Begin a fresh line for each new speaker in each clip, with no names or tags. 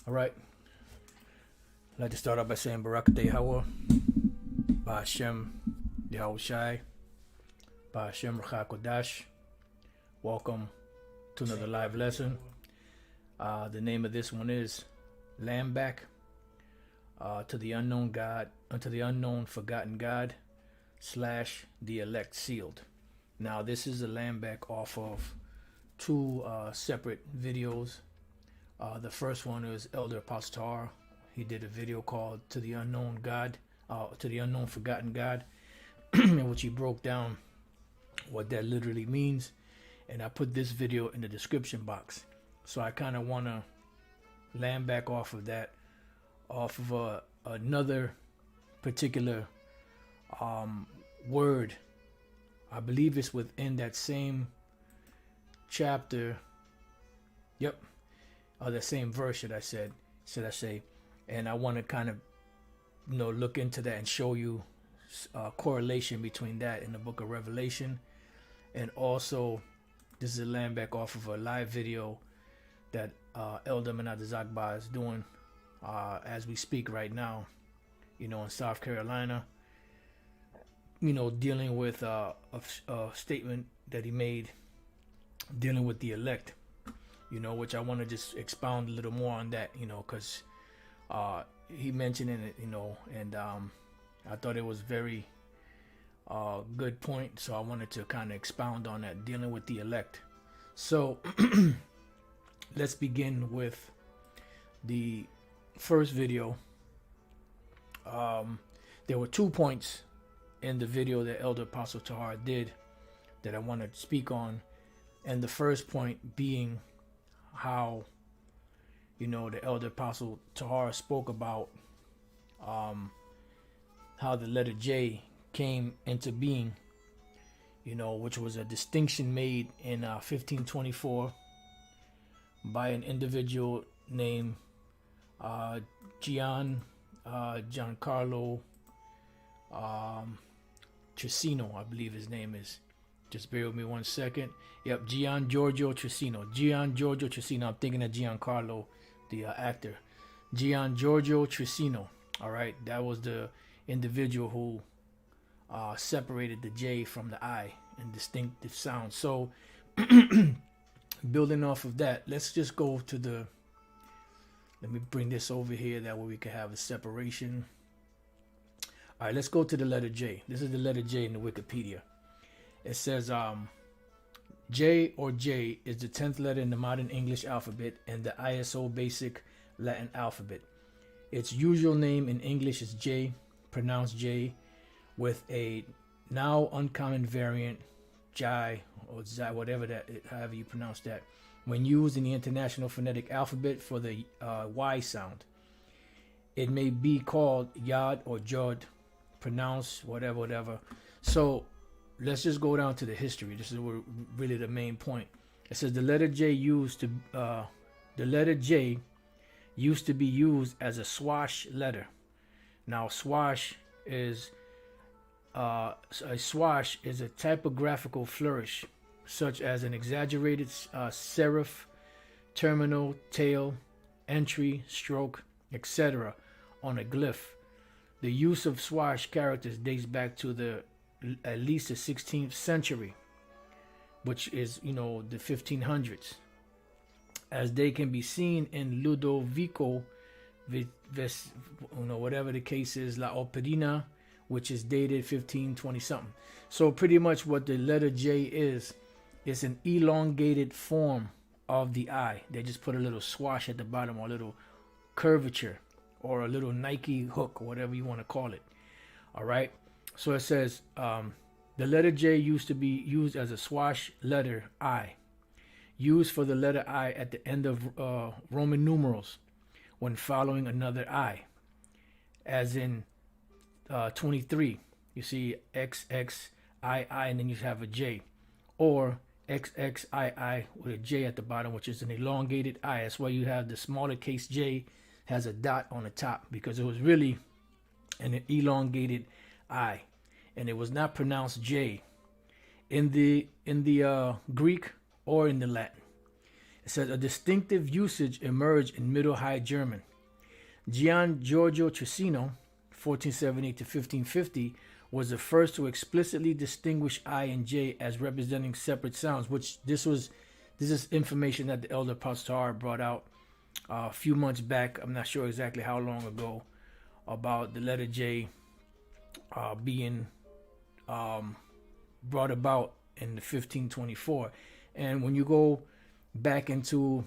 All right. I'd like to start off by saying Barak Yahawa, Ba'Hashem Yahawashi, Ba'Hashem Kodash. Welcome to another live lesson. The name of this one is Lamb Back to the Unknown God, unto the Unknown Forgotten God / the Elect Sealed. Now, this is a lamb back off of two separate videos. The first one is Elder Apostle Tahar. He did a video called To the Unknown God, to the Unknown Forgotten God, in which he broke down what that literally means. And I put this video in the description box. So I kind of want to land back off of that, off of another particular word. I believe it's within that same chapter. Yep. The same verse, should I say. And I want to kind of, look into that and show you a correlation between that and the book of Revelation. And also, this is a land back off of a live video that Elder Menad Zagba is doing as we speak right now, in South Carolina, dealing with a statement that he made dealing with the elect, which I want to just expound a little more on that, because he mentioned in it, and I thought it was very good point. So I wanted to kind of expound on that, dealing with the elect. So let's begin with the first video. There were 2 points in the video that Elder Apostle Tahar did that I want to speak on. And the first point being how, the Elder Apostle Tahar spoke about how the letter J came into being, which was a distinction made in 1524 by an individual named Giancarlo Trissino, I believe his name is. Just bear with me 1 second. Yep, Gian Giorgio Trissino. I'm thinking of Giancarlo, the actor. Gian Giorgio Trissino. All right, that was the individual who separated the J from the I in distinctive sound. So, building off of that, let's just go to the. Let me bring this over here. That way we can have a separation. All right, let's go to the letter J. This is the letter J in the Wikipedia. It says J or J is the 10th letter in the modern English alphabet and the ISO basic Latin alphabet. Its usual name in English is J, pronounced J, with a now uncommon variant, Jai or Zai, whatever that, however you pronounce that, when used in the International Phonetic Alphabet for the Y sound. It may be called Yod or Jod, pronounced whatever. So let's just go down to the history. This is really the main point. It says the letter J used to be used as a swash letter. Now, swash is a typographical flourish, such as an exaggerated serif, terminal, tail, entry, stroke, etc. on a glyph. The use of swash characters dates back to at least the 16th century, which is, the 1500s, as they can be seen in Ludovico, whatever the case is, La Operina, which is dated 1520 something. So pretty much what the letter J is an elongated form of the I. They just put a little swash at the bottom, or a little curvature, or a little Nike hook, or whatever you want to call it. All right. So it says the letter J used to be used as a swash letter I, used for the letter I at the end of Roman numerals when following another I, as in 23. You see XXII, and then you have a J, or XXII with a J at the bottom, which is an elongated I. That's why you have the smaller case J has a dot on the top, because it was really an elongated I, and it was not pronounced J in the Greek or in the Latin. It says a distinctive usage emerged in Middle High German. Gian Giorgio Cecchino, 1478 to 1550, was the first to explicitly distinguish I and J as representing separate sounds, which this is information that the elder Pastor brought out a few months back. I'm not sure exactly how long ago, about the letter J being brought about in the 1524. And when you go back into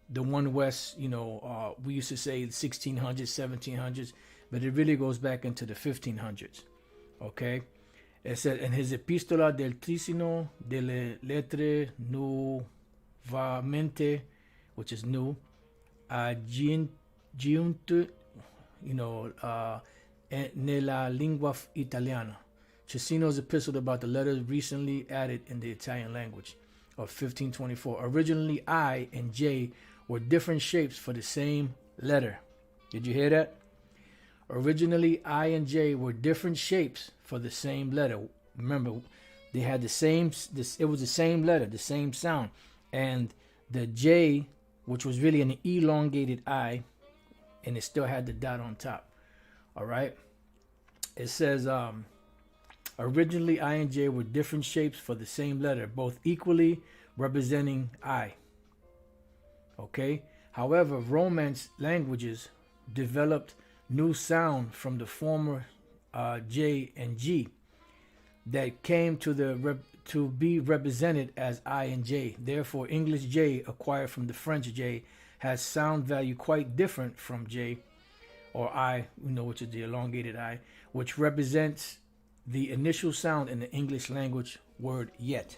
the One West, we used to say 1600s, 1700s, but it really goes back into the 1500s. Okay? It said, in his Epistola del Tricino delle Lettere Nuovamente, which is new, giunte, nella lingua italiana. Cecchino's epistle about the letters recently added in the Italian language of 1524. Originally, I and J were different shapes for the same letter. Did you hear that? Originally, I and J were different shapes for the same letter. Remember, they had the same, it was the same letter, the same sound. And the J, which was really an elongated I, and it still had the dot on top. All right? It says, originally, I and J were different shapes for the same letter, both equally representing I. Okay? However, Romance languages developed new sound from the former J and G that came to be represented as I and J. Therefore, English J acquired from the French J has sound value quite different from J or I, which is the elongated I, which represents the initial sound in the English language word yet.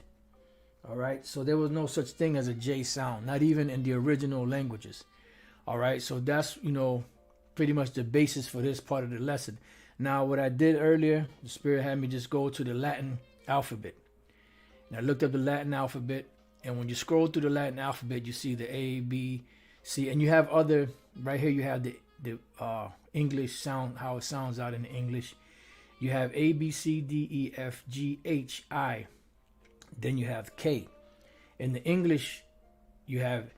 All right, so there was no such thing as a J sound, not even in the original languages. All right, so that's, pretty much the basis for this part of the lesson. Now, what I did earlier, the Spirit had me just go to the Latin alphabet. And I looked up the Latin alphabet, and when you scroll through the Latin alphabet, you see the A, B, C, and you have other, right here you have the English sound, how it sounds out in English. You have A, B, C, D, E, F, G, H, I. Then you have K. In the English, you have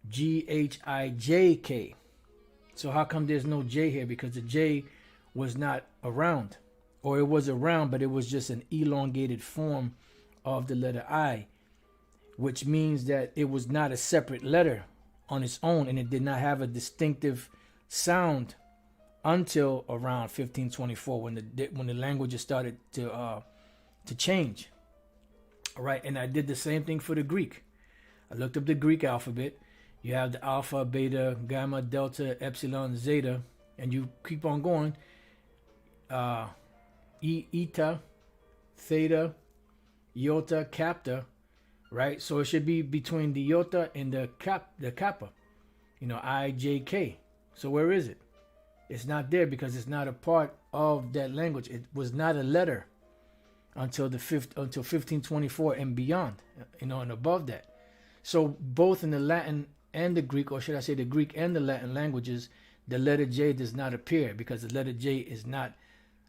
G, H, I, J, K. So how come there's no J here? Because the J was not around. Or it was around, but it was just an elongated form of the letter I, which means that it was not a separate letter on its own, and it did not have a distinctive sound until around 1524 when the languages started to change. All right, and I did the same thing for the Greek. I looked up the Greek alphabet. You have the alpha, beta, gamma, delta, epsilon, zeta, and you keep on going. Eta, theta, iota, kappa, right? So it should be between the iota and the kappa. I, J, K. So where is it? It's not there because it's not a part of that language. It was not a letter until 1524 and beyond, and above that. So both in the Latin and the Greek, or should I say the Greek and the Latin languages, the letter J does not appear because the letter J is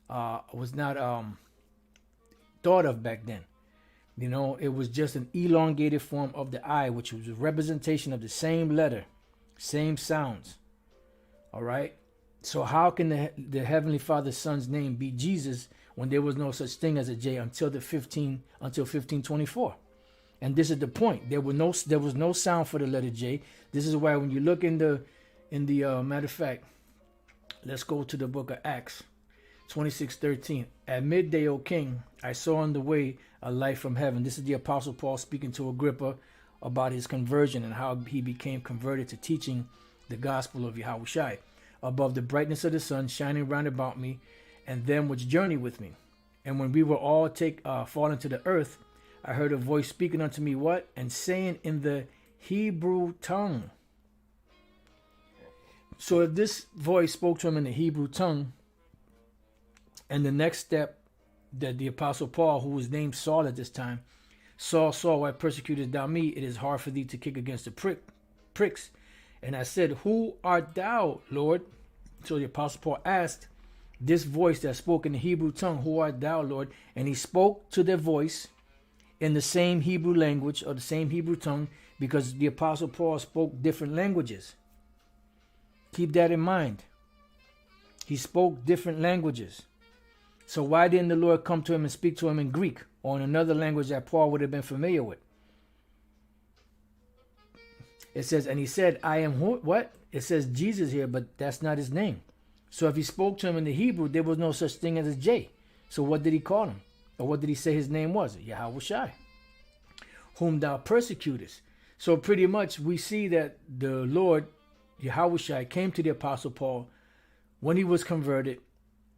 was not thought of back then. It was just an elongated form of the I, which was a representation of the same letter, same sounds. All right. So how can the Heavenly Father's Son's name be Jesus when there was no such thing as a J until 1524? And this is the point. There was no sound for the letter J. This is why when you look in the matter of fact, let's go to the book of Acts 26:13. At midday, O King, I saw on the way a light from heaven. This is the Apostle Paul speaking to Agrippa about his conversion and how he became converted to teaching the gospel of Yahawashi. Above the brightness of the sun shining round about me, and them which journey with me. And when we were all fallen to the earth, I heard a voice speaking unto me, what? And saying in the Hebrew tongue. So if this voice spoke to him in the Hebrew tongue, and the next step that the Apostle Paul, who was named Saul at this time, Saul, why persecutest thou me? It is hard for thee to kick against the pricks. And I said, who art thou, Lord? So the Apostle Paul asked this voice that spoke in the Hebrew tongue, who art thou, Lord? And he spoke to their voice in the same Hebrew language or the same Hebrew tongue because the Apostle Paul spoke different languages. Keep that in mind. He spoke different languages. So why didn't the Lord come to him and speak to him in Greek or in another language that Paul would have been familiar with? It says, and he said, I am who? What? It says Jesus here, but that's not his name. So if he spoke to him in the Hebrew, there was no such thing as a J. So what did he call him? Or what did he say his name was? Yahawashi, whom thou persecutest. So pretty much we see that the Lord, Yahawashi, came to the Apostle Paul when he was converted,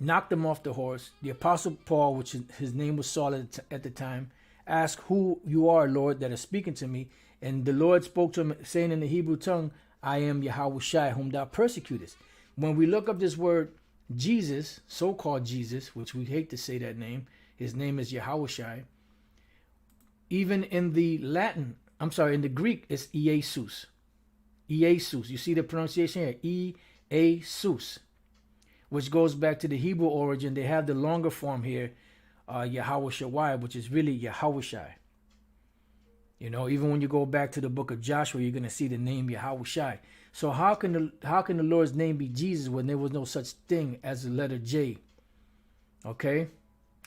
knocked him off the horse. The Apostle Paul, which his name was Saul at the time, asked, who you are, Lord, that is speaking to me. And the Lord spoke to him, saying in the Hebrew tongue, I am Yahawashi, whom thou persecutest. When we look up this word Jesus, so-called Jesus, which we hate to say that name, his name is Yahawashi. Even in the Latin, in the Greek, it's Iesus. Iesus. You see the pronunciation here? Iesus. Which goes back to the Hebrew origin. They have the longer form here, Yahawashi, which is really Yahawashi. You know, even when you go back to the book of Joshua, you're going to see the name Yahawashi. So how can the Lord's name be Jesus when there was no such thing as the letter J? Okay?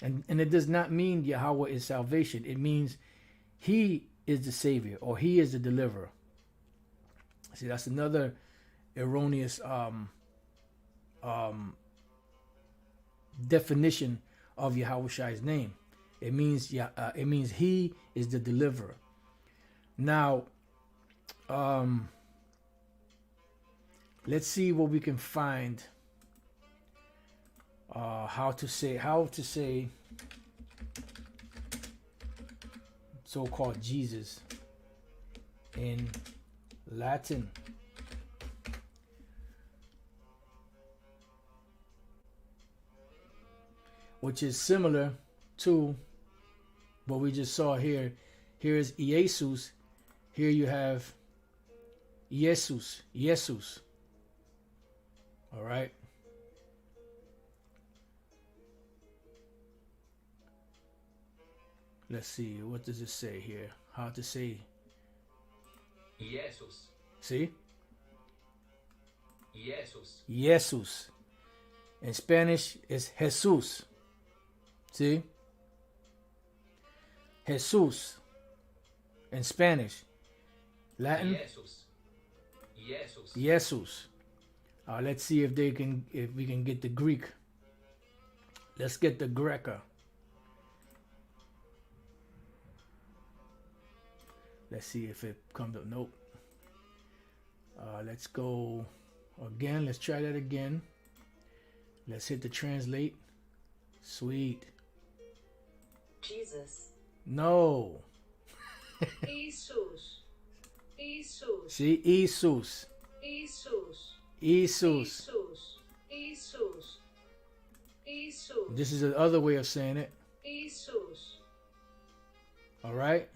And it does not mean Yahweh is salvation. It means he is the Savior or he is the deliverer. See, that's another erroneous definition of Yahawashi's name. It means he is the deliverer. Now, let's see what we can find. How to say so-called Jesus in Latin. Which is similar to what we just saw here. Here is Jesus. Here you have Jesus. All right. Let's see. What does it say here? How to say
Jesus.
See?
Jesus.
Jesus. In Spanish, it's Jesus. See? Jesus. In Spanish. Latin? Jesus. Let's see if we can get the Greek. Let's get the Greca. Let's see if it comes up. Nope. Let's go again. Let's try that again. Let's hit the translate. Sweet.
Jesus.
No.
Jesus. Jesus.
See? Jesus.
Jesus.
Jesus.
Jesus. Jesus.
This is the other way of saying it.
Jesus.
All right.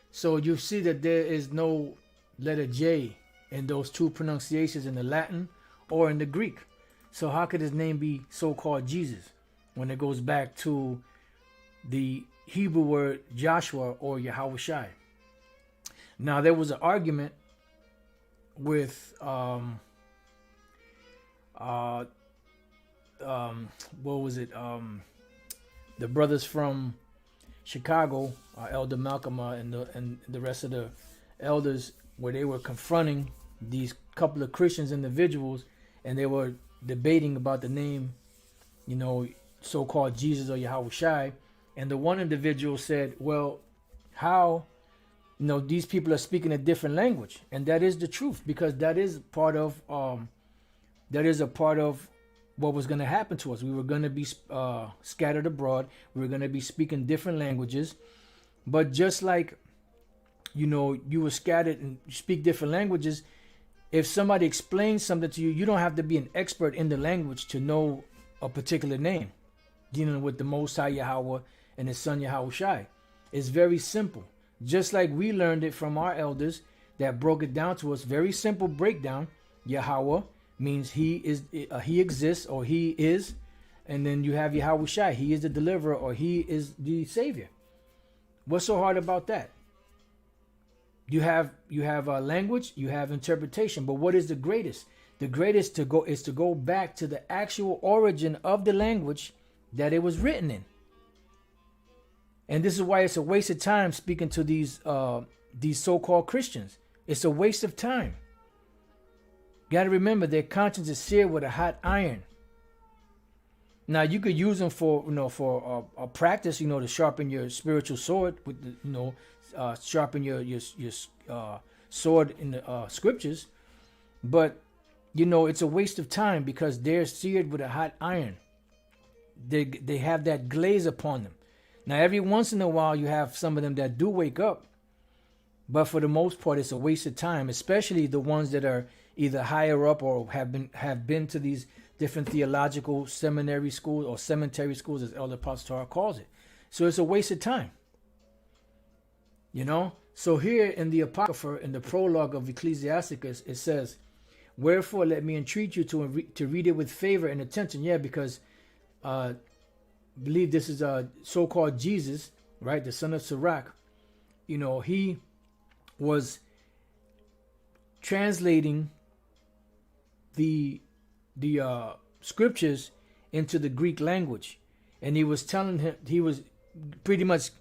So you see that there is no letter J in those two pronunciations in the Latin or in the Greek. So how could his name be so-called Jesus when it goes back to the Hebrew word Joshua or Yahawashi? Now there was an argument with what was it? The brothers from Chicago, Elder Malcolm and the rest of the elders, where they were confronting these couple of Christians individuals, and they were debating about the name, so-called Jesus or Yahawashi. And the one individual said, well, how, these people are speaking a different language. And that is the truth, because that is a part of what was going to happen to us. We were going to be scattered abroad. We were going to be speaking different languages. But just like, you were scattered and you speak different languages, if somebody explains something to you, you don't have to be an expert in the language to know a particular name. Dealing with the Most High Yahweh and his son Yahawashi. It's very simple. Just like we learned it from our elders that broke it down to us. Very simple breakdown. Yahweh means he exists, or he is. And then you have Yahawashi. He is the deliverer, or he is the savior. What's so hard about that? You have language, you have interpretation, but what is the greatest? The greatest is to go back to the actual origin of the language that it was written in. And this is why it's a waste of time speaking to these so-called Christians. It's a waste of time. Got to remember, their conscience is seared with a hot iron. Now you could use them for a practice, to sharpen your spiritual sword with sharpen your sword in the scriptures, but it's a waste of time because they're seared with a hot iron. They have that glaze upon them. Now every once in a while you have some of them that do wake up, but for the most part it's a waste of time, especially the ones that are either higher up or have been to these different theological seminary schools or cemetery schools, as Elder Apostle calls it. So it's a waste of time. So here in the Apocrypha, in the prologue of Ecclesiasticus, it says, "Wherefore let me entreat you to read it with favor and attention." Yeah, because I believe this is so-called Jesus, right? The son of Sirach. He was translating the scriptures into the Greek language, and he was telling him, he was pretty much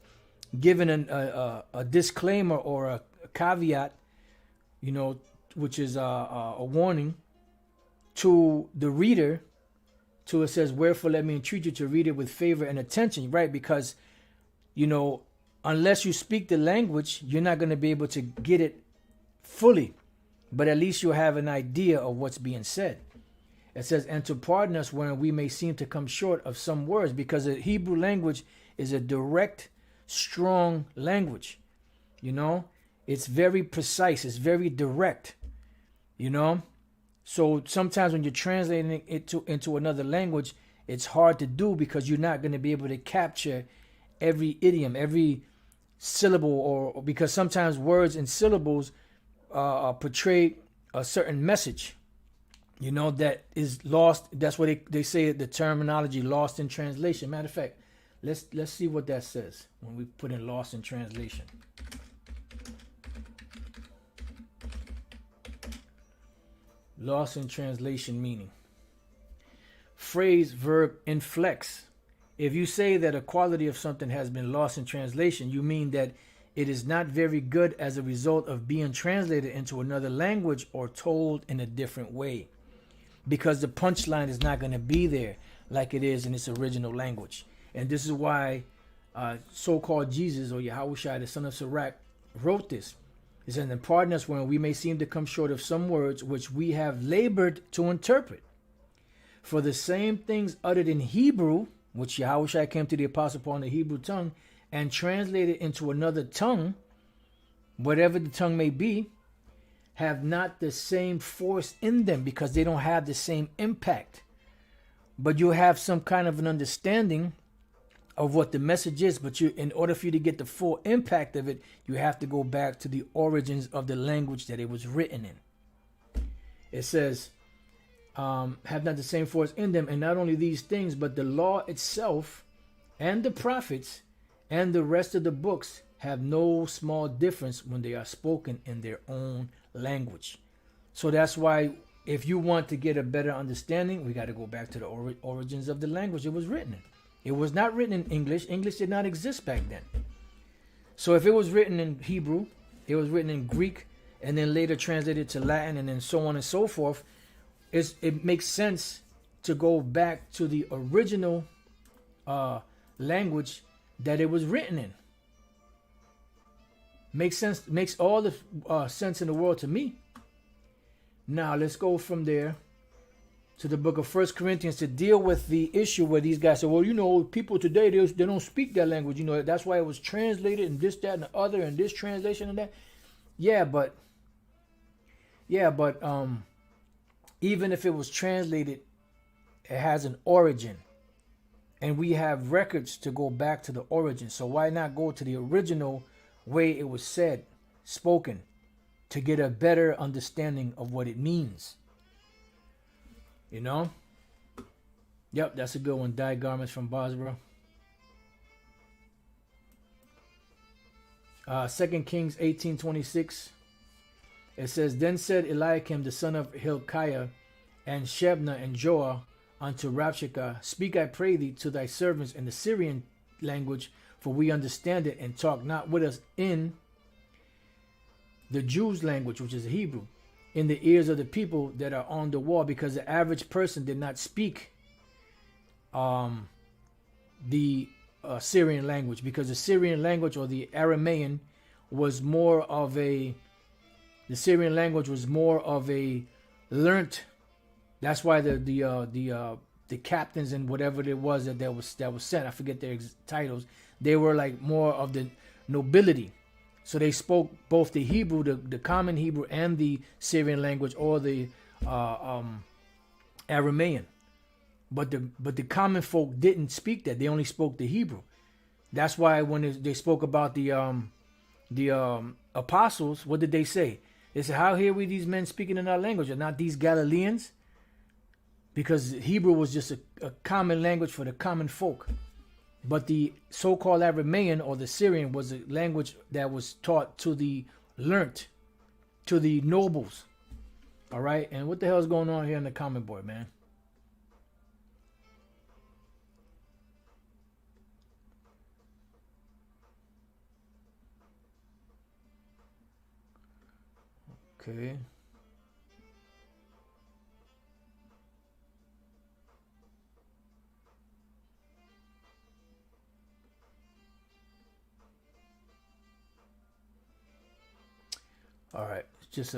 given a disclaimer or a caveat, which is a warning to the reader. To it says, "Wherefore let me entreat you to read it with favor and attention," right? Because unless you speak the language, you're not going to be able to get it fully, but at least you'll have an idea of what's being said. It says, "And to pardon us when we may seem to come short of some words," because the Hebrew language is a direct, strong language. It's very precise. It's very direct. So sometimes when you're translating it into another language, it's hard to do because you're not going to be able to capture every idiom, every syllable, or because sometimes words and syllables portray a certain message. That is lost. That's what they say, the terminology lost in translation. Matter of fact, let's see what that says when we put in lost in translation. Lost in translation meaning. Phrase, verb, inflex. If you say that a quality of something has been lost in translation, you mean that it is not very good as a result of being translated into another language or told in a different way. Because the punchline is not going to be there like it is in its original language. And this is why so-called Jesus, or Yahawashi, the son of Sirach, wrote this. He said, "And pardon us when we may seem to come short of some words which we have labored to interpret. For the same things uttered in Hebrew," which Yahawashi came to the Apostle Paul in the Hebrew tongue, "and translated into another tongue, whatever the tongue may be, have not the same force in them," because they don't have the same impact. But you have some kind of an understanding of what the message is, but in order for you to get the full impact of it, you have to go back to the origins of the language that it was written in. It says, "have not the same force in them, and not only these things, but the law itself and the prophets and the rest of the books have no small difference when they are spoken in their own language." So that's why if you want to get a better understanding, we got to go back to the origins of the language it was written in. It was not written in English. English did not exist back then. So if it was written in Hebrew, it was written in Greek, and then later translated to Latin, and then so on and so forth, it makes sense to go back to the original language that it was written in. Makes sense. Makes all the sense in the world to me. Now let's go from there to the book of 1 Corinthians to deal with the issue where these guys say, well, people today, they don't speak that language. That's why it was translated and this, that, and the other, and this translation and that. Yeah, but even if it was translated, it has an origin. And we have records to go back to the origin. So why not go to the original way it was said, spoken, to get a better understanding of what it means? Yep, that's a good one. Dyed garments from Bosborough. 2 Kings 18:26. It says, Then said Eliakim the son of Hilkiah, and Shebna and Joah unto Rabshakeh, Speak, I pray thee, to thy servants in the Syrian language, for we understand it, and talk not with us in the Jews' language, which is Hebrew, in the ears of the people that are on the wall, because the average person did not speak the Syrian language, because the Syrian language, or the Aramaean, was more of a learnt. That's why the captains and whatever it was that was sent, I forget their titles, they were like more of the nobility. So they spoke both the Hebrew, the common Hebrew, and the Syrian language, or the Aramaean. But the common folk didn't speak that. They only spoke the Hebrew. That's why when they spoke about the apostles, what did they say? They said, "How hear we these men speaking in our language? Are not these Galileans?" Because Hebrew was just a common language for the common folk. But the so-called Aramaean, or the Syrian, was a language that was taught to the learnt, to the nobles. All right? And what the hell is going on here in the comment board, man? Okay. All right, just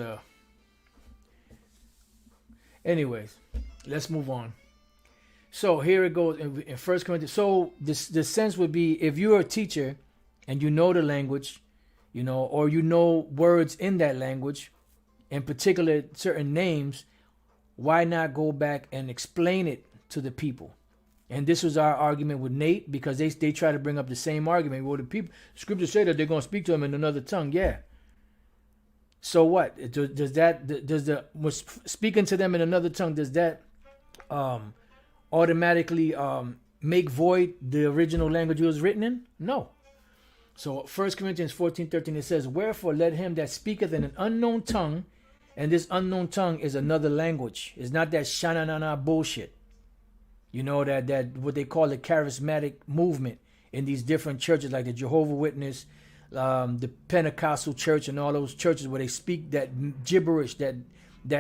anyways, let's move on. So here it goes in 1 Corinthians. So the sense would be, if you're a teacher and you know the language, or you know words in that language, in particular certain names, why not go back and explain it to the people? And this was our argument with Nate, because they try to bring up the same argument. Well, the scriptures say that they're going to speak to him in another tongue. Yeah. So what? Was speaking to them in another tongue, does that automatically make void the original language it was written in? No. So 1 Corinthians 14:13, it says, Wherefore let him that speaketh in an unknown tongue, and this unknown tongue is another language. It's not that shananana bullshit. That what they call the charismatic movement in these different churches, like the Jehovah's Witness, the Pentecostal church, and all those churches where they speak that gibberish, that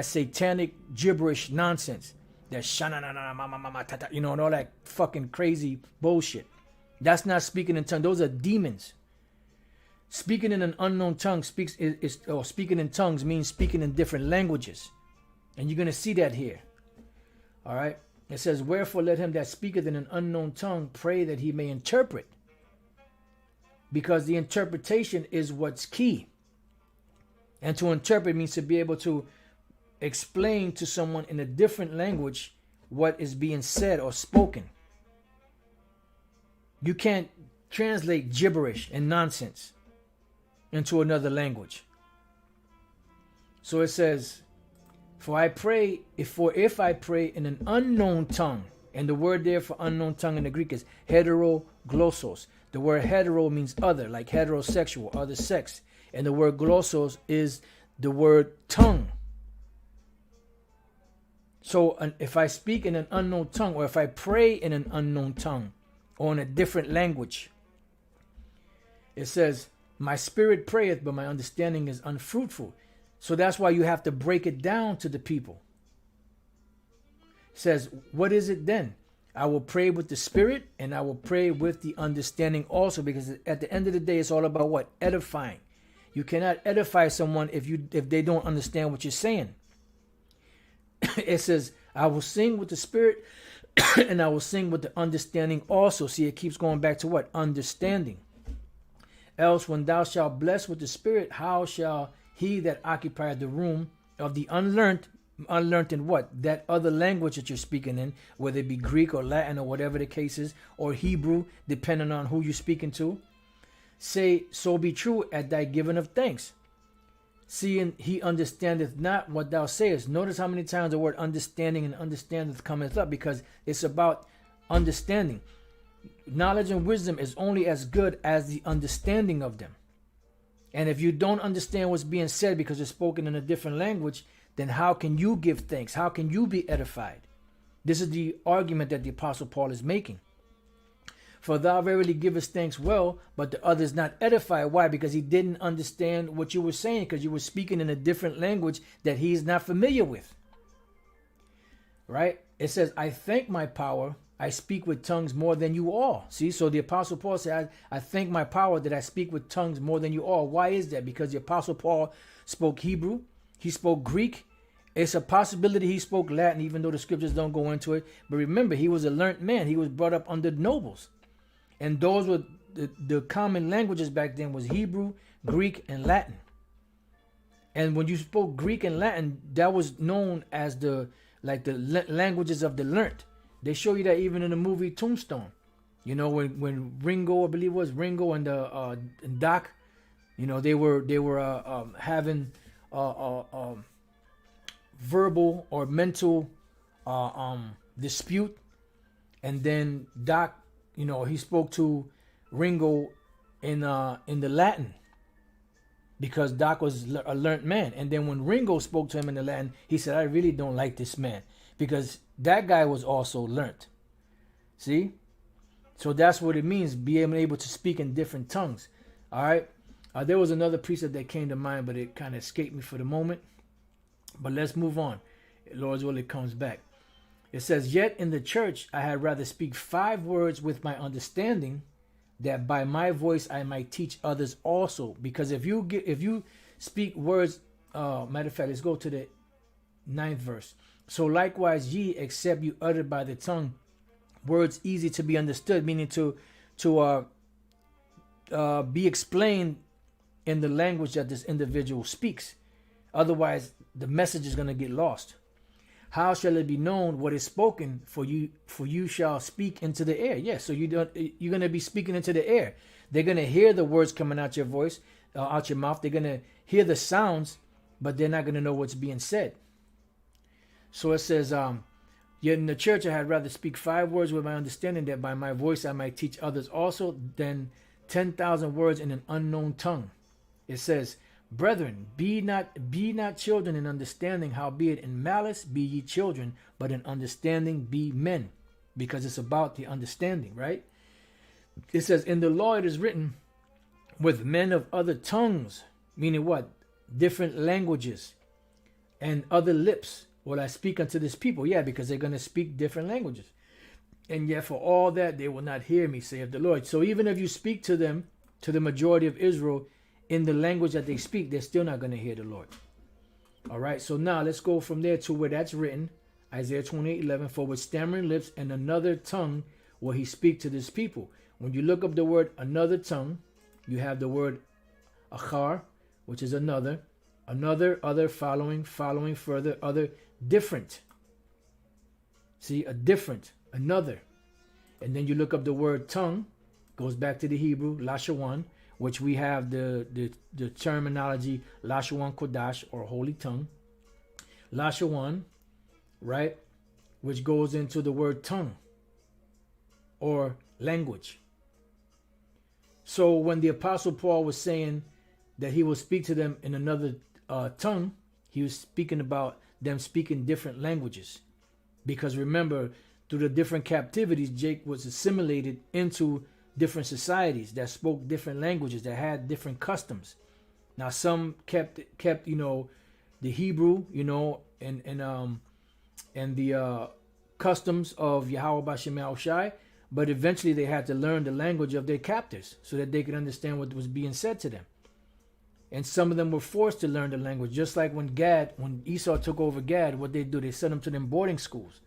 satanic gibberish nonsense, that shananana mama mama tata, and all that fucking crazy bullshit. That's not speaking in tongues. Those are demons. Speaking in an unknown tongue speaking in tongues means speaking in different languages, and you're gonna see that here. All right. It says, Wherefore let him that speaketh in an unknown tongue pray that he may interpret. Because the interpretation is what's key. And to interpret means to be able to explain to someone in a different language what is being said or spoken. You can't translate gibberish and nonsense into another language. So it says, if I pray in an unknown tongue, and the word there for unknown tongue in the Greek is heteroglossos. The word hetero means other, like heterosexual, other sex. And the word glossos is the word tongue. So if I speak in an unknown tongue, or if I pray in an unknown tongue, or in a different language, it says, my spirit prayeth, but my understanding is unfruitful. So that's why you have to break it down to the people. It says, what is it then? I will pray with the spirit, and I will pray with the understanding also, because at the end of the day, it's all about what? Edifying. You cannot edify someone if they don't understand what you're saying. It says, I will sing with the spirit, and I will sing with the understanding also. See, it keeps going back to what? Understanding. Else, when thou shalt bless with the spirit, how shall he that occupied the room of the unlearned in what? That other language that you're speaking in, whether it be Greek or Latin or whatever the case is, or Hebrew, depending on who you're speaking to, say, so be true at thy giving of thanks. Seeing he understandeth not what thou sayest. Notice how many times the word understanding and understandeth cometh up, because it's about understanding. Knowledge and wisdom is only as good as the understanding of them. And if you don't understand what's being said because it's spoken in a different language, then how can you give thanks? How can you be edified? This is the argument that the Apostle Paul is making. For thou verily givest thanks well, but the others not edified. Why? Because he didn't understand what you were saying, because you were speaking in a different language that he is not familiar with. Right? It says, I thank my power, I speak with tongues more than you all. See, so the Apostle Paul said, I thank my power that I speak with tongues more than you all. Why is that? Because the Apostle Paul spoke Hebrew, he spoke Greek. It's a possibility he spoke Latin, even though the scriptures don't go into it. But remember, he was a learned man. He was brought up under nobles. And those were the common languages back then was Hebrew, Greek, and Latin. And when you spoke Greek and Latin, that was known as the languages of the learned. They show you that even in the movie Tombstone. You know, when Ringo, I believe it was Ringo and Doc, you know, they were having verbal or mental dispute, and then Doc, you know, he spoke to Ringo in the Latin because Doc was a learned man. And then when Ringo spoke to him in the Latin, he said, I really don't like this man, because that guy was also learned. See? So that's what it means, being able to speak in different tongues. All right? There was another precept that came to mind, but it kind of escaped me for the moment. But let's move on. Lord's will, it comes back. It says, yet in the church I had rather speak 5 words with my understanding, that by my voice I might teach others also. Because if you speak words, matter of fact, let's go to the 9th verse. So likewise ye, except you utter by the tongue words easy to be understood, meaning to be explained in the language that this individual speaks. Otherwise, the message is going to get lost. How shall it be known what is spoken? For you shall speak into the air. Yes, so you're going to be speaking into the air. They're going to hear the words coming out your voice, out your mouth. They're going to hear the sounds, but they're not going to know what's being said. So it says, yet in the church I had rather speak 5 words with my understanding, that by my voice I might teach others also, than 10,000 words in an unknown tongue. It says, brethren, be not children in understanding, howbeit in malice be ye children, but in understanding be men. Because it's about the understanding, right? It says, in the law it is written, with men of other tongues, meaning what? Different languages and other lips will I speak unto this people. Yeah, because they're going to speak different languages. And yet for all that they will not hear me, saith the Lord. So even if you speak to them, to the majority of Israel, in the language that they speak, they're still not going to hear the Lord. All right, so now let's go from there to where that's written. Isaiah 28:11, for with stammering lips and another tongue will he speak to this people. When you look up the word another tongue, you have the word achar, which is another, other, following, further, other, different. See, a different, another. And then you look up the word tongue, goes back to the Hebrew, lashawan, which we have the terminology lashawan kodash, or holy tongue. Lashawan, right, which goes into the word tongue or language. So when the Apostle Paul was saying that he will speak to them in another tongue, he was speaking about them speaking different languages. Because remember, through the different captivities, Jake was assimilated into different societies that spoke different languages, that had different customs. Now some kept you know, the Hebrew, you know, and the customs of Yahawashi, but eventually they had to learn the language of their captors so that they could understand what was being said to them. And some of them were forced to learn the language, just like when Esau took over Gad, what they do, they sent them to them boarding schools,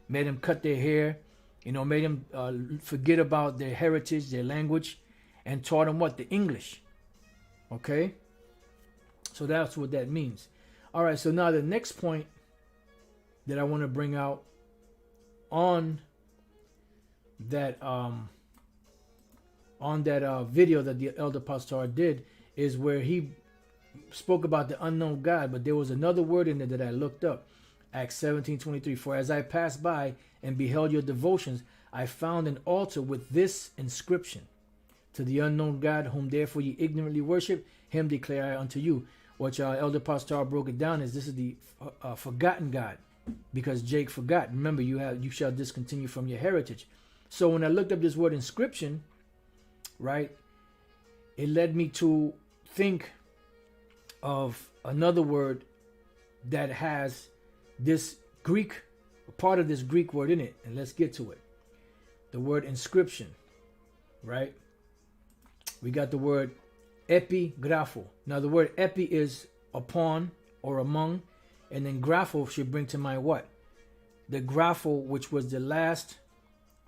made them cut their hair, you know, made them forget about their heritage, their language, and taught them what? The English. Okay? So that's what that means. All right, so now the next point that I want to bring out on that video that the elder pastor did is where he spoke about the unknown God, but there was another word in there that I looked up. Acts 17:23. For as I passed by and beheld your devotions, I found an altar with this inscription: To the unknown God, whom therefore ye ignorantly worship, him declare I unto you. What Elder Pastor broke it down is this is the forgotten God, because Jake forgot. Remember, you shall discontinue from your heritage. So when I looked up this word inscription, right, it led me to think of another word that has this Greek, part of this Greek word in it, and let's get to it. The word inscription, right? We got the word epigrapho. Now the word epi is upon or among, and then grapho should bring to mind what? The grapho, which was the last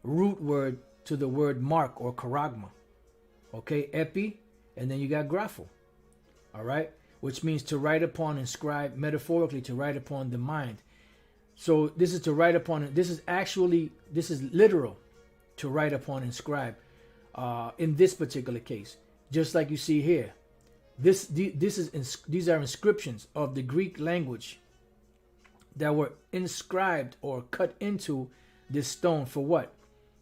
root word to the word mark or charagma. Okay, epi, and then you got grapho. All right, which means to write upon, inscribe, metaphorically to write upon the mind. So this is to write upon. This is literal, to write upon, inscribe. In this particular case, just like you see here, these are inscriptions of the Greek language that were inscribed or cut into this stone for what?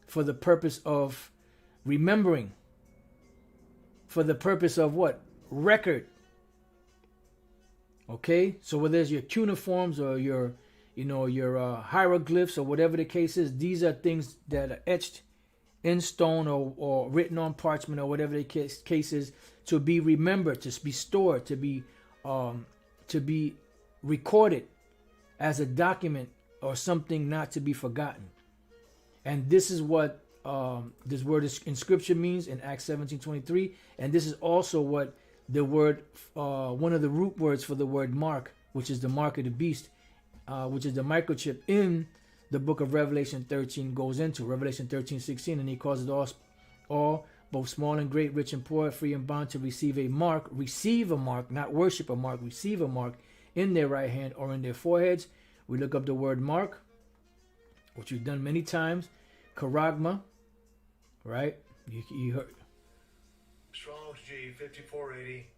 For the purpose of remembering. For the purpose of what? Record. Okay, so whether it's your cuneiforms or your hieroglyphs or whatever the case is, these are things that are etched in stone or written on parchment or whatever the case is, to be remembered, to be stored, to be recorded as a document or something not to be forgotten. And this is what this word inscription means in Acts 17:23, and this is also what the word, one of the root words for the word mark, which is the mark of the beast, which is the microchip in the book of Revelation 13 goes into. Revelation 13:16, and he causes all, both small and great, rich and poor, free and bond, to receive a mark, not worship a mark, receive a mark in their right hand or in their foreheads. We look up the word mark, which we've done many times. Charagma, right? You heard.
Strong's G 5480.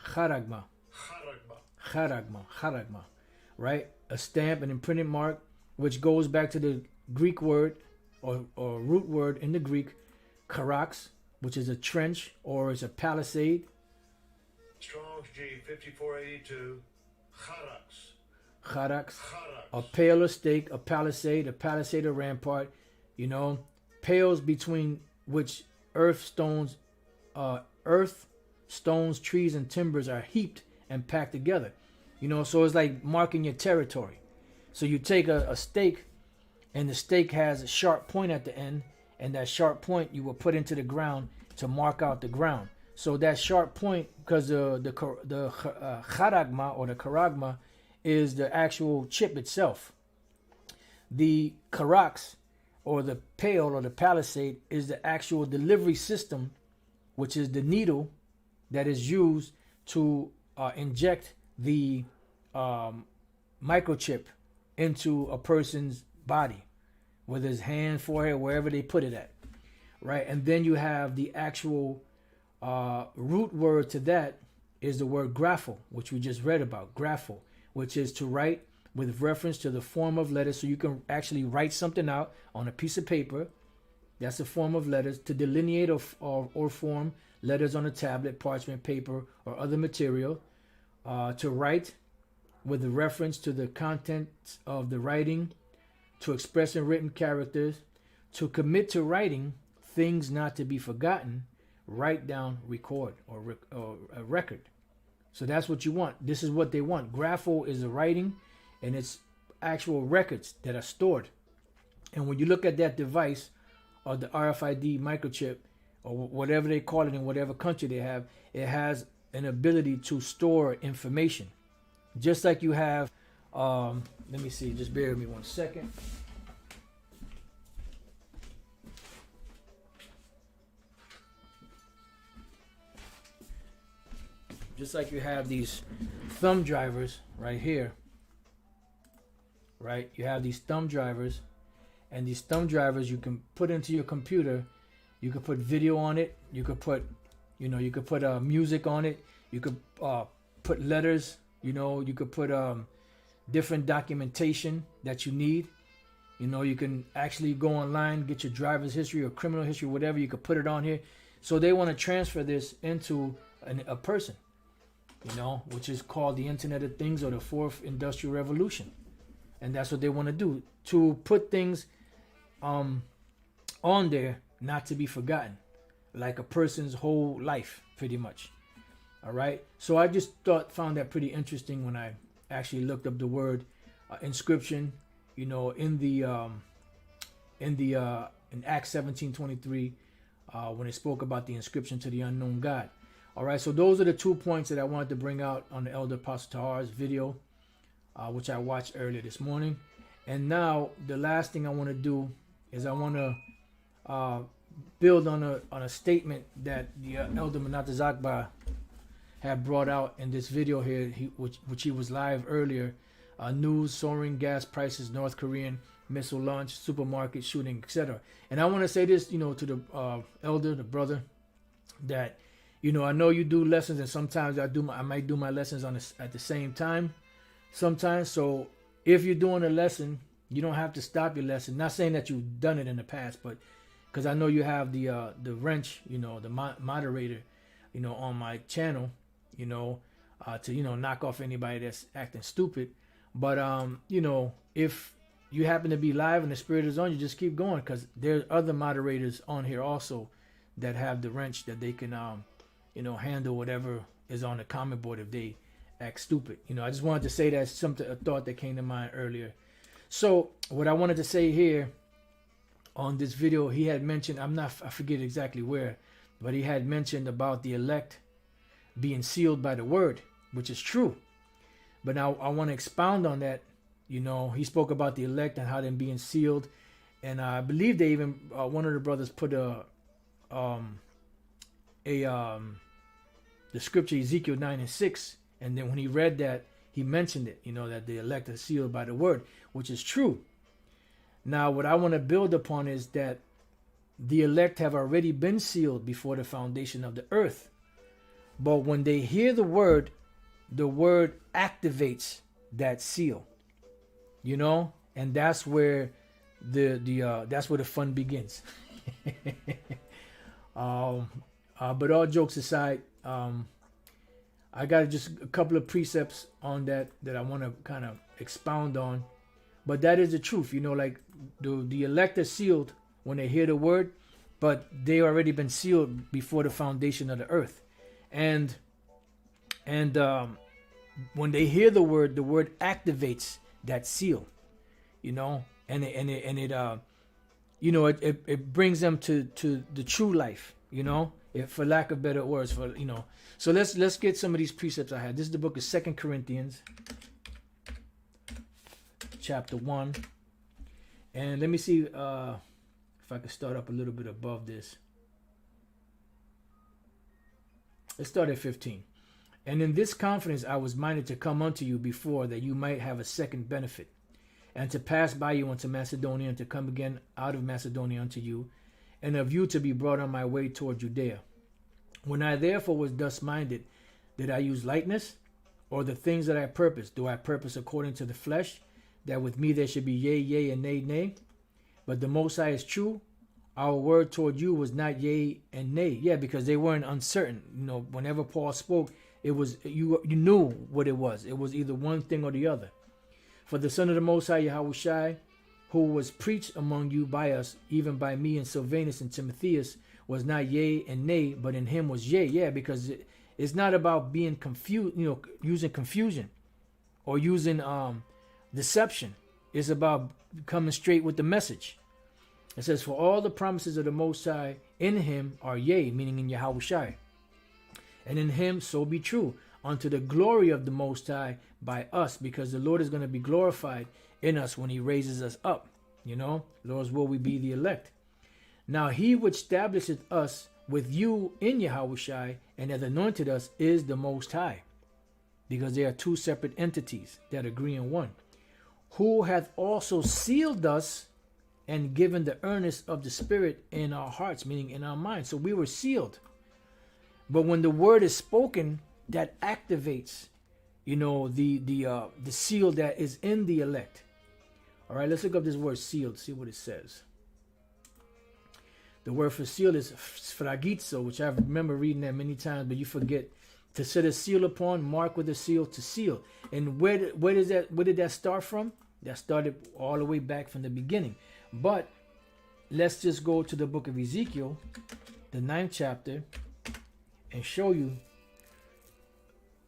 Charagma, right? A stamp, an imprinted mark, which goes back to the Greek word or root word in the Greek, charax, which is a trench or is a palisade.
Strong's G 5482.
Charax, a pale or stake, a palisade or rampart, pales between which earth, stones, trees, and timbers are heaped and packed together. So it's like marking your territory. So you take a stake, and the stake has a sharp point at the end, and that sharp point you will put into the ground to mark out the ground. So that sharp point, because the charagma or the charagma is the actual chip itself. The charax or the pale or the palisade is the actual delivery system, which is the needle that is used to inject the microchip into a person's body, whether it's hand, forehead, wherever they put it at, right? And then you have the actual root word to that is the word grapho, which we just read about, grapho, which is to write with reference to the form of letters. So you can actually write something out on a piece of paper. That's a form of letters. To delineate or form letters on a tablet, parchment, paper, or other material. To write with a reference to the contents of the writing, to express in written characters, to commit to writing things not to be forgotten, write down, record, or a record. So that's what you want. This is what they want. Grapho is the writing, and it's actual records that are stored. And when you look at that device, or the RFID microchip, or whatever they call it in whatever country they have, it has an ability to store information. Just like you have, let me see, just bear with me 1 second. Just like you have these thumb drivers right here, right? You have these thumb drivers, and these thumb drivers you can put into your computer. You could put video on it. You could put, you could put music on it. You could put letters. You could put different documentation that you need. You can actually go online, get your driver's history or criminal history, whatever. You could put it on here. So they want to transfer this into a person, which is called the Internet of Things or the Fourth Industrial Revolution. And that's what they want to do, to put things on there not to be forgotten, like a person's whole life, pretty much. All right. So I just found that pretty interesting when I actually looked up the word inscription, in Acts 17:23, when it spoke about the inscription to the unknown God. All right. So those are the 2 points that I wanted to bring out on the Elder Apostle Tahar's video, which I watched earlier this morning. And now the last thing I want to do is I want to build on a statement that the Elder Manata Zakba had brought out in this video here, which he was live earlier. News: soaring gas prices, North Korean missile launch, supermarket shooting, etc. And I want to say this, to the elder, the brother, that I know you do lessons, and sometimes I might do my lessons at the same time sometimes. So if you're doing a lesson, you don't have to stop your lesson. Not saying that you've done it in the past, but because I know you have the wrench, the moderator, on my channel, to knock off anybody that's acting stupid. But if you happen to be live and the spirit is on you, just keep going, because there's other moderators on here also that have the wrench that they can handle whatever is on the comment board if they act stupid. I just wanted to say that's a thought that came to mind earlier. So what I wanted to say here on this video, he had mentioned, I forget exactly where, but he had mentioned about the elect being sealed by the word, which is true. But now I want to expound on that. He spoke about the elect and how them being sealed, and I believe they even one of the brothers put the scripture Ezekiel 9:6, and then when he read that, he mentioned it. That the elect are sealed by the word, which is true. Now, what I want to build upon is that the elect have already been sealed before the foundation of the earth. But when they hear the word activates that seal, and that's where that's where the fun begins. But all jokes aside, I got just a couple of precepts on that I want to kind of expound on. But that is the truth, like the elect are sealed when they hear the word, but they already been sealed before the foundation of the earth. And when they hear the word activates that seal, and it brings them to the true life, for lack of better words, So let's get some of these precepts I had. This is the book of 2 Corinthians, chapter 1. And let me see if I can start up a little bit above this. Let's start at 15. And in this confidence I was minded to come unto you before, that you might have a second benefit, and to pass by you unto Macedonia, and to come again out of Macedonia unto you, and of you to be brought on my way toward Judea. When I therefore was thus minded, did I use lightness, or the things that I purpose? Do I purpose according to the flesh, that with me there should be yea, yea, and nay, nay? But the Most High is true. Our word toward you was not yea and nay. Yeah, because they weren't uncertain. Whenever Paul spoke, it was you knew what it was. It was either one thing or the other. For the Son of the Most High, Yahawashi, who was preached among you by us, even by me and Silvanus and Timotheus, was not yea and nay, but in him was yea. Yeah, because it's not about being confused, using confusion or using deception. It's about coming straight with the message. It says, for all the promises of the Most High in him are yea, meaning in Yahawashi. And in him so be true, unto the glory of the Most High by us, because the Lord is going to be glorified in us when he raises us up. Lord's will we be the elect. Now he which establisheth us with you in Yahawashi and hath anointed us is the Most High, because they are two separate entities that agree in one, who hath also sealed us and given the earnest of the Spirit in our hearts, meaning in our minds. So we were sealed. But when the word is spoken, that activates, the seal that is in the elect. All right, let's look up this word sealed, see what it says. The word for seal is sfragizo, which I remember reading that many times, but you forget. To set a seal upon, mark with a seal, to seal. And where did that start from? That started all the way back from the beginning. But let's just go to the book of Ezekiel, the 9th chapter, and show you.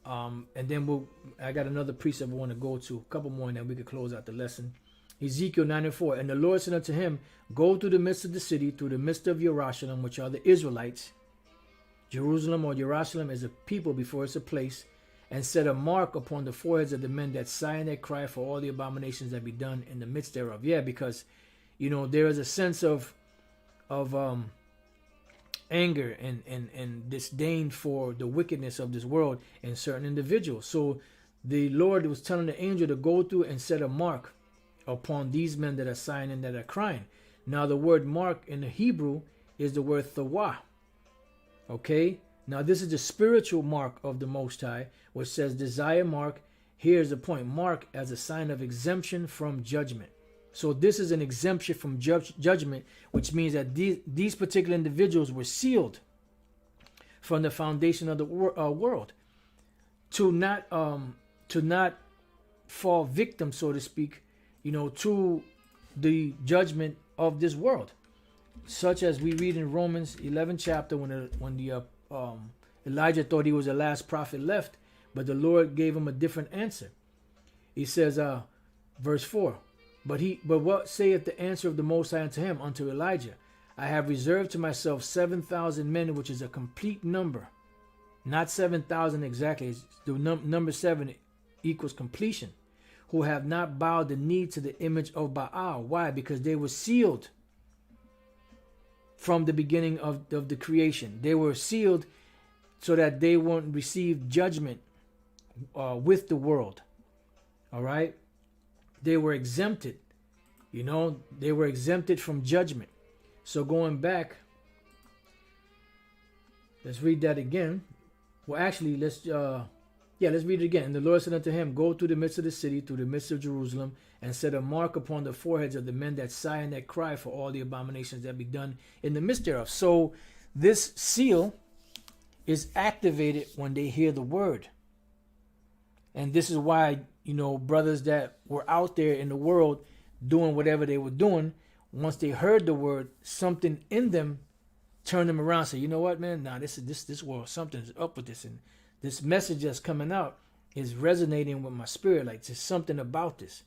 And then I got another precept I want to go to, a couple more, and then we could close out the lesson. Ezekiel 9:4. And the Lord said unto him, go through the midst of the city, through the midst of Jerusalem, which are the Israelites. Jerusalem or Jerusalem is a people before it's a place, and set a mark upon the foreheads of the men that sigh and that cry for all the abominations that be done in the midst thereof. Yeah, because there is a sense of anger and disdain for the wickedness of this world in certain individuals. So the Lord was telling the angel to go through and set a mark upon these men that are sighing and that are crying. Now the word mark in the Hebrew is the word thawah. Okay, now this is the spiritual mark of the Most High, which says desire mark. Here's the point: mark as a sign of exemption from judgment. So this is an exemption from judgment, which means that these particular individuals were sealed from the foundation of the world to not fall victim, so to speak, to the judgment of this world. Such as we read in Romans 11 chapter when Elijah thought he was the last prophet left, but the Lord gave him a different answer. He says, verse 4, but what saith the answer of the Most High unto him, unto Elijah? I have reserved to myself 7,000 men, which is a complete number, not 7,000 exactly. The number 7 equals completion, who have not bowed the knee to the image of Baal. Why? Because they were sealed from the beginning of the creation. They were sealed so that they won't receive judgment with the world. All right? They were exempted. They were exempted from judgment. So going back, let's read that again. Well, actually, let's read it again. And the Lord said unto him, go through the midst of the city, through the midst of Jerusalem, and set a mark upon the foreheads of the men that sigh and that cry for all the abominations that be done in the midst thereof. So this seal is activated when they hear the word. And this is why, brothers that were out there in the world doing whatever they were doing, once they heard the word, something in them turned them around and said, you know what, man? Nah, this world, something's up with this. And this message that's coming out is resonating with my spirit. Like, there's something about this,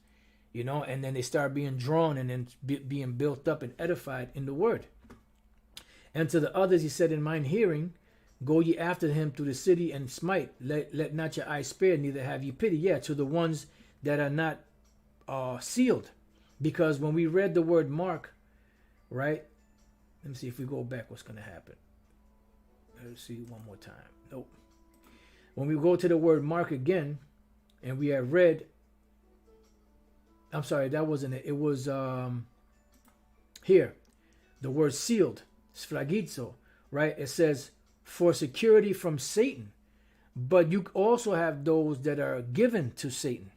and then they start being drawn and then being built up and edified in the word. And to the others, he said, in mine hearing, go ye after him through the city and smite. Let not your eyes spare, neither have ye pity. Yeah, to the ones that are not sealed. Because when we read the word mark, right? Let me see if we go back, what's going to happen. Let's see one more time. Nope. When we go to the word mark again, and we have read, I'm sorry, that wasn't it. It was here. The word sealed, sfragizo, right? It says, for security from Satan. But you also have those that are given to Satan.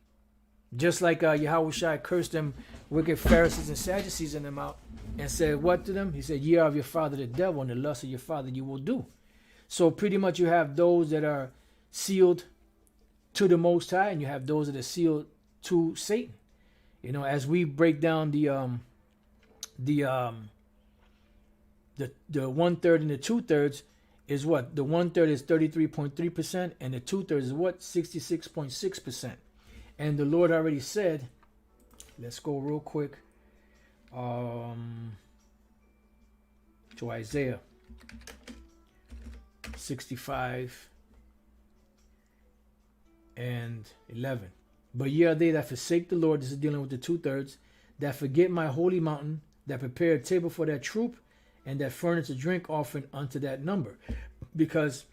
Just like Yahawashi cursed them wicked Pharisees and Sadducees in them out and said what to them? He said, ye are of your father the devil, and the lust of your father you will do. So pretty much you have those that are sealed to the Most High, and you have those that are sealed to Satan. As we break down the 1/3 and the 2/3 is what? The 1/3 is 33.3%, and the 2/3 is what? 66.6%. And the Lord already said, let's go real quick to Isaiah 65 and 11. But ye are they that forsake the Lord, this is dealing with the 2/3, that forget my holy mountain, that prepare a table for that troop, and that furnish a drink offering unto that number. Because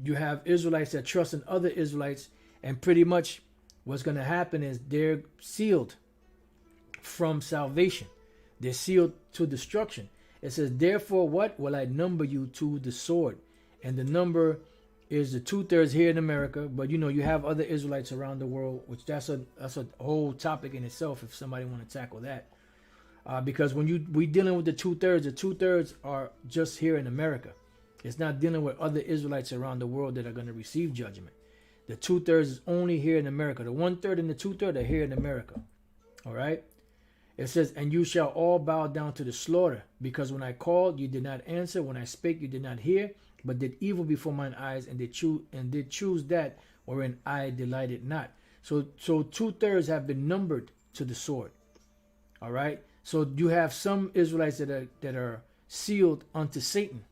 you have Israelites that trust in other Israelites, and pretty much what's going to happen is they're sealed from salvation. They're sealed to destruction. It says, therefore, what will I number you to the sword? And the number is the 2/3 here in America, but you have other Israelites around the world, which that's a whole topic in itself if somebody want to tackle that. Because when we dealing with the 2/3, the 2/3 are just here in America. It's not dealing with other Israelites around the world that are going to receive judgment. The 2/3 is only here in America. The 1/3 and the 2/3 are here in America. All right. It says, and you shall all bow down to the slaughter, because when I called, you did not answer. When I spake, you did not hear, but did evil before mine eyes, and did choose that wherein I delighted not. So 2/3 have been numbered to the sword. All right. So you have some Israelites that are sealed unto Satan.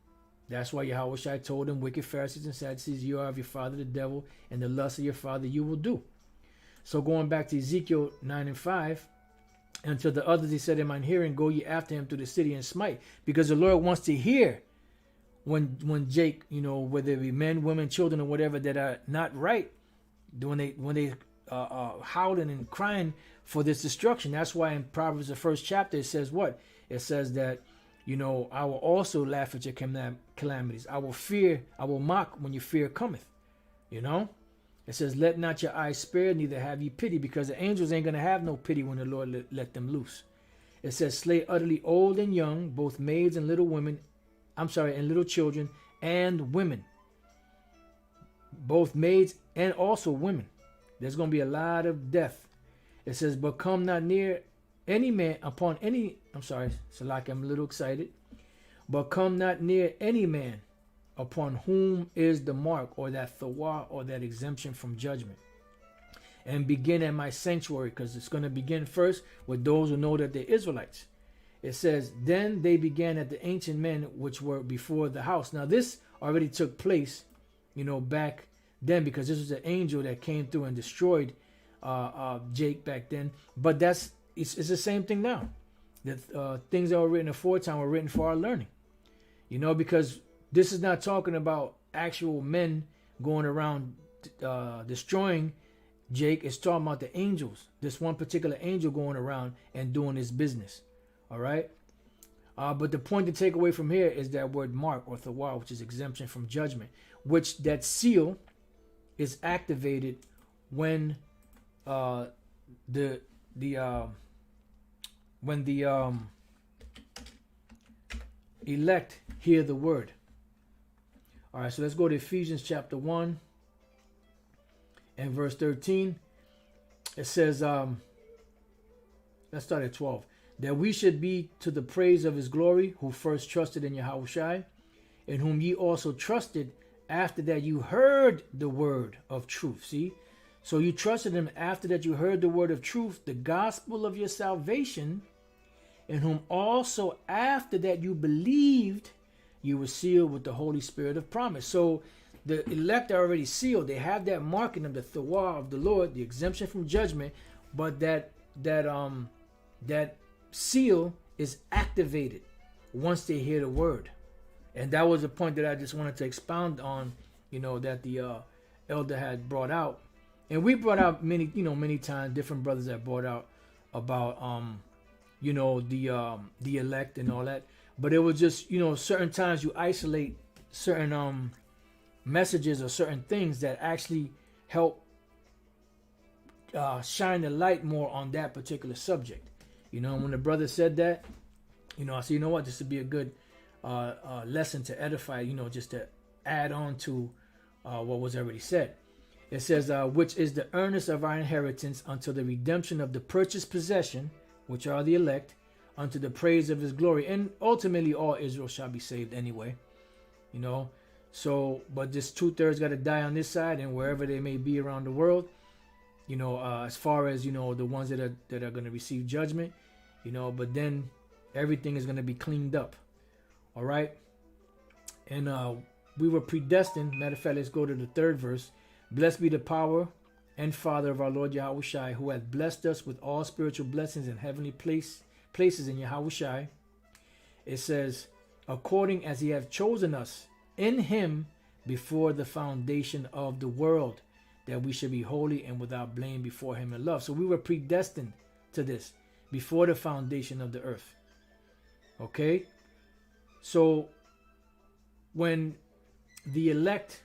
That's why Yahawashi told them, wicked Pharisees and Sadducees, you are of your father the devil, and the lust of your father you will do. So going back to Ezekiel 9:5, and to the others he said in mine hearing, go ye after him to the city and smite. Because the Lord wants to hear when Jake, whether it be men, women, children, or whatever that are not right, when they howling and crying for this destruction. That's why in Proverbs, the first chapter, it says what? It says that, I will also laugh at your calamities. I will mock when your fear cometh. It says, let not your eyes spare, neither have ye pity, because the angels ain't going to have no pity when the Lord let them loose. It says, slay utterly old and young, both maids and little women, and little children and women. Both maids and also women. There's going to be a lot of death. It says, but come not near any man upon any, Salaki, I'm a little excited. But come not near any man upon whom is the mark, or that thawah, or that exemption from judgment. And begin at my sanctuary, because it's going to begin first with those who know that they're Israelites. It says, then they began at the ancient men which were before the house. Now this already took place, back then, because this was an angel that came through and destroyed Jake back then. But it's the same thing now. The things that were written aforetime were written for our learning. Because this is not talking about actual men going around destroying Jake. It's talking about the angels. This one particular angel going around and doing his business. All right. But the point to take away from here is that word mark, or thawah, which is exemption from judgment, which that seal is activated when the elect hear the word. All right, so let's go to Ephesians chapter 1 and verse 13. It says, let's start at 12. That we should be to the praise of his glory, who first trusted in Yahawashi, in whom ye also trusted after that you heard the word of truth. See? So you trusted him after that you heard the word of truth, the gospel of your salvation, in whom also after that you believed, you were sealed with the Holy Spirit of promise. So the elect are already sealed. They have that marking of the thawah of the Lord, the exemption from judgment, but that seal is activated once they hear the word. And that was a point that I just wanted to expound on, that the elder had brought out. And we brought out many times, different brothers that brought out about the elect and all that. But it was just, certain times you isolate certain messages or certain things that actually help shine the light more on that particular subject. When the brother said that, I said, what, this would be a good lesson to edify, just to add on to what was already said. It says, which is the earnest of our inheritance until the redemption of the purchased possession, which are the elect, unto the praise of his glory. And ultimately all Israel shall be saved anyway. So, but this 2/3 got to die on this side, and wherever they may be around the world, as far as, the ones that are going to receive judgment, but then everything is going to be cleaned up. All right. And we were predestined. Matter of fact, let's go to the 3rd verse. Blessed be the power and Father of our Lord Yahawashi, who hath blessed us with all spiritual blessings in heavenly places in Yahawashi. It says, according as he hath chosen us in him before the foundation of the world, that we should be holy and without blame before him in love. So we were predestined to this before the foundation of the earth. Okay? So when the elect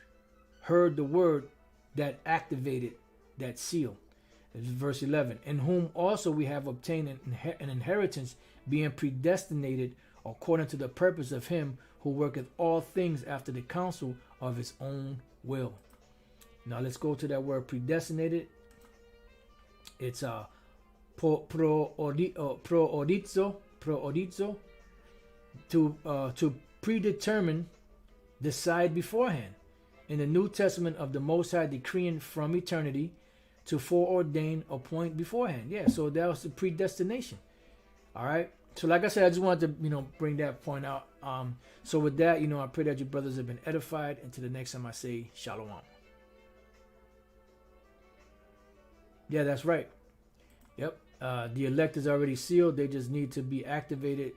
heard the word, that activated that seal. It's verse 11. In whom also we have obtained an inheritance, being predestinated according to the purpose of him who worketh all things after the counsel of his own will. Now let's go to that word predestinated. It's proorizo, to predetermine, decide beforehand. In the New Testament of the Most High decreeing from eternity, to foreordain, appoint beforehand. Yeah, so that was the predestination. All right. So like I said, I just wanted to, bring that point out. So with that, I pray that you brothers have been edified. Until the next time I say shalom. Yeah, that's right. Yep. The elect is already sealed. They just need to be activated.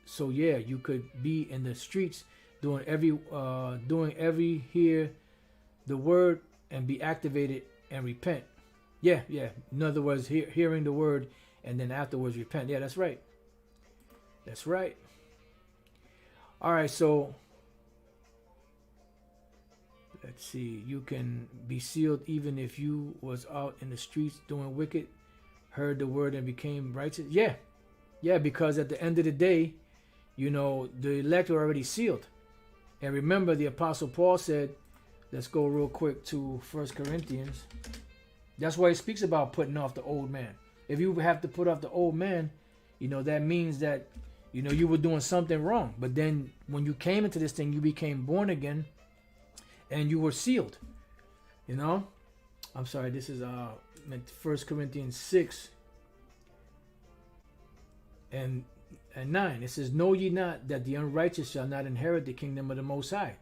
So yeah, you could be in the streets doing every hear the word and be activated and repent. Yeah. In other words, hearing the word and then afterwards repent. Yeah, that's right. That's right. All right, so let's see. You can be sealed even if you was out in the streets doing wicked, heard the word and became righteous. Yeah, because at the end of the day, the elect are already sealed. And remember, the Apostle Paul said, let's go real quick to 1 Corinthians. That's why he speaks about putting off the old man. If you have to put off the old man, that means that, you were doing something wrong. But then when you came into this thing, you became born again and you were sealed. I'm sorry, this is 1 Corinthians 6 and 9. It says, know ye not that the unrighteous shall not inherit the kingdom of the Most High?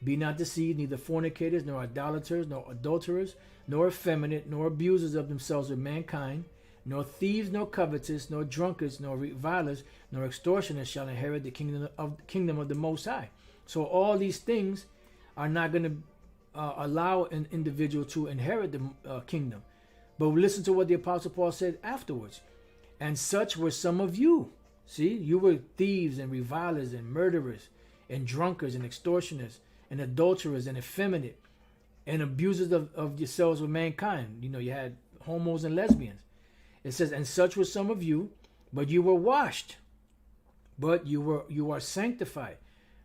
Be not deceived, neither fornicators, nor idolaters, nor adulterers, nor effeminate, nor abusers of themselves with mankind, nor thieves, nor covetous, nor drunkards, nor revilers, nor extortioners shall inherit the kingdom of the Most High. So all these things are not going to allow an individual to inherit the kingdom. But listen to what the Apostle Paul said afterwards. And such were some of you. See, you were thieves and revilers and murderers and drunkards and extortioners and adulterers and effeminate and abusers of yourselves with mankind. You had homos and lesbians. It says, and such were some of you, but you were washed, but you are sanctified,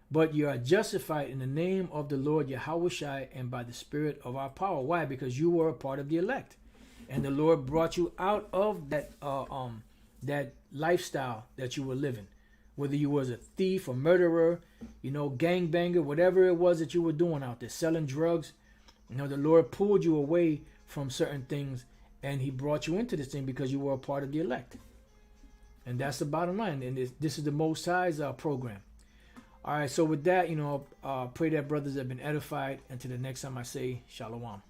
but you are justified in the name of the Lord Yahawashi and by the Spirit of our power. Why? Because you were a part of the elect, and the Lord brought you out of that lifestyle that you were living. Whether you was a thief, a murderer, gangbanger, whatever it was that you were doing out there, selling drugs, the Lord pulled you away from certain things. And he brought you into this thing because you were a part of the elect. And that's the bottom line. And this is the Most High's program. All right, so with that, pray that brothers have been edified. Until the next time I say shalom.